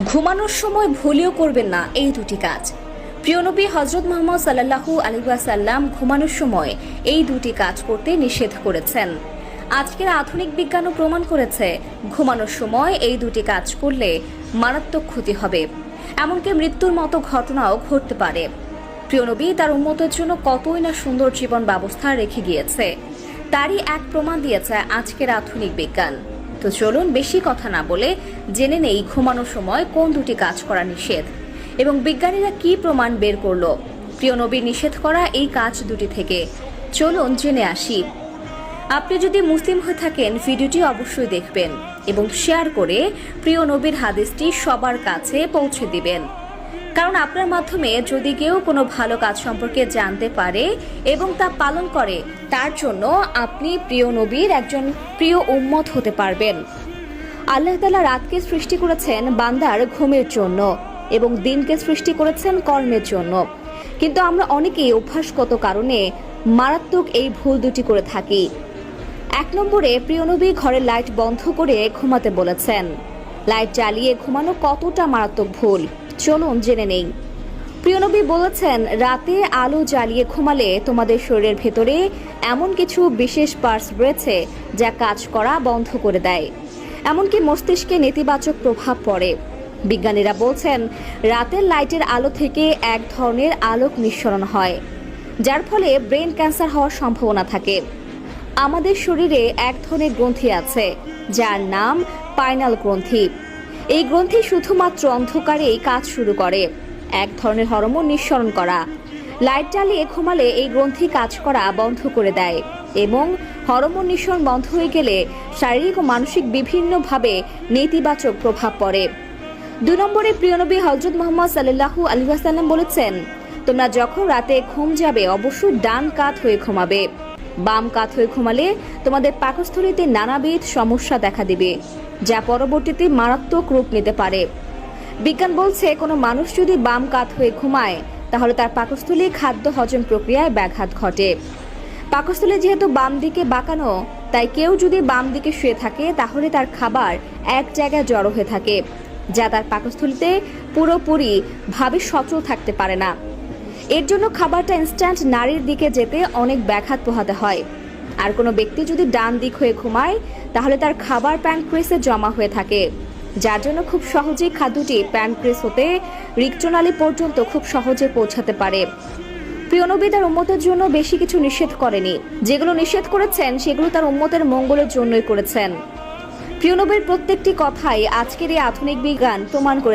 ঘুমানোর সময় ভুলেও করবেন না এই দুটি কাজ। প্রিয় নবী হযরত মুহাম্মদ সাল্লাল্লাহু আলাইহি ওয়াসাল্লাম ঘুমানোর সময় এই দুটি কাজ করতে নিষেধ করেছেন। আজকের আধুনিক বিজ্ঞানও প্রমাণ করেছে ঘুমানোর সময় এই দুটি কাজ করলে মারাত্মক ক্ষতি হবে, এমনকি মৃত্যুর মতো ঘটনাও ঘটতে পারে। প্রিয় নবী তার উম্মতের জন্য কতই না সুন্দর জীবন ব্যবস্থা রেখে গিয়েছে, তারই এক প্রমাণ দিয়েছে আজকের আধুনিক বিজ্ঞান। তো চলুন বেশি কথা না বলে জেনে নেই ঘুমানোর সময় কোন দুটি কাজ করা নিষেধ এবং বিজ্ঞানীরা কি প্রমাণ বের করলো প্রিয় নবীর নিষেধ করা এই কাজ দুটি থেকে। চলুন জেনে আসি। আপনি যদি মুসলিম হয়ে থাকেন ভিডিওটি অবশ্যই দেখবেন এবং শেয়ার করে প্রিয় নবীর হাদিসটি সবার কাছে পৌঁছে দিবেন, কারণ আপনার মাধ্যমে যদি কেউ কোনো ভালো কাজ সম্পর্কে জানতে পারে এবং তা পালন করে, তার জন্য আপনি প্রিয় নবীর একজন প্রিয় উম্মত হতে পারবেন। আল্লাহ তাআলা রাতকে সৃষ্টি করেছেন বান্দার ঘুমের জন্য এবং দিনকে সৃষ্টি করেছেন কর্মের জন্য, কিন্তু আমরা অনেকেই অভ্যাসগত কারণে মারাত্মক এই ভুল দুটি করে থাকি। 1 নম্বরে প্রিয় নবী ঘরের লাইট বন্ধ করে ঘুমাতে বলেছেন। লাইট জ্বালিয়ে ঘুমানো কতটা মারাত্মক ভুল চলুন জেনে নেই। প্রিয় নবী বলেছেন, রাতে আলো জ্বালিয়ে ঘুমালে তোমাদের শরীরের ভেতরে এমন কিছু বিশেষ পার্টস রয়েছে যা কাজ করা বন্ধ করে দেয়, এমনকি মস্তিষ্কে নেতিবাচক প্রভাব পড়ে। বিজ্ঞানীরা বলছেন রাতের লাইটের আলো থেকে এক ধরনের আলোক নিঃসরণ হয়, যার ফলে ব্রেন ক্যান্সার হওয়ার সম্ভাবনা থাকে। আমাদের শরীরে এক ধরনের গ্রন্থি আছে যার নাম পাইনাল গ্রন্থি। এই গ্রন্থি শুধুমাত্র অন্ধকারেই কাজ শুরু করে, এক ধরনের হরমোন নিঃসরণ করা। লাইট জ্বালিয়ে ঘুমালে এই গ্রন্থি কাজ করা বন্ধ করে দেয় এবং হরমোন নিঃসরণ বন্ধ হয়ে গেলে শারীরিক ও মানসিক বিভিন্নভাবে নেতিবাচক প্রভাব পড়ে। 2 নম্বরে প্রিয় নবী হযরত মুহাম্মদ সাল্লাল্লাহু আলাইহি ওয়াসাল্লাম বলেছেন, তোমরা যখন রাতে ঘুম যাবে অবশ্যই ডান কাত হয়ে ঘুমাবে। বাম কাত হয়ে ঘুমালে তোমাদের পাকস্থলীতে নানাবিধ সমস্যা দেখা দিবে, যা পরবর্তীতে মারাত্মক রূপ নিতে পারে। বিজ্ঞান বলছে কোনো মানুষ যদি বাম কাত হয়ে ঘুমায় তাহলে তার পাকস্থলী খাদ্য হজম প্রক্রিয়ায় ব্যাঘাত ঘটে। পাকস্থলী যেহেতু বাম দিকে বাঁকানো, তাই কেউ যদি বাম দিকে শুয়ে থাকে তাহলে তার খাবার এক জায়গায় জড়ো হয়ে থাকে, যা তার পাকস্থলীতে পুরোপুরি ভাবে সচল থাকতে পারে না। এর জন্য খাবারটা ইনস্ট্যান্ট নারীর দিকে যেতে অনেক ব্যাঘাত পোহাতে হয়। আর কোনো ব্যক্তি যদি ডান দিক হয়ে ঘুমায় তাহলে তার খাবার প্যানক্রিয়াসে জমা হয়ে থাকে, যার জন্য খুব সহজেই খাদ্যটি প্যানক্রিয়াস হতে রিক্টনালী পর্যন্ত খুব সহজে পৌঁছাতে পারে। প্রিয় নবী তার উম্মতের জন্য বেশি কিছু নিষেধ করেনি, যেগুলো নিষেধ করেছেন সেগুলো তার উম্মতের মঙ্গলের জন্যই করেছেন। প্রিয় নবীর প্রত্যেকটি কথাই আজকের এই আধুনিক বিজ্ঞান প্রমাণ করে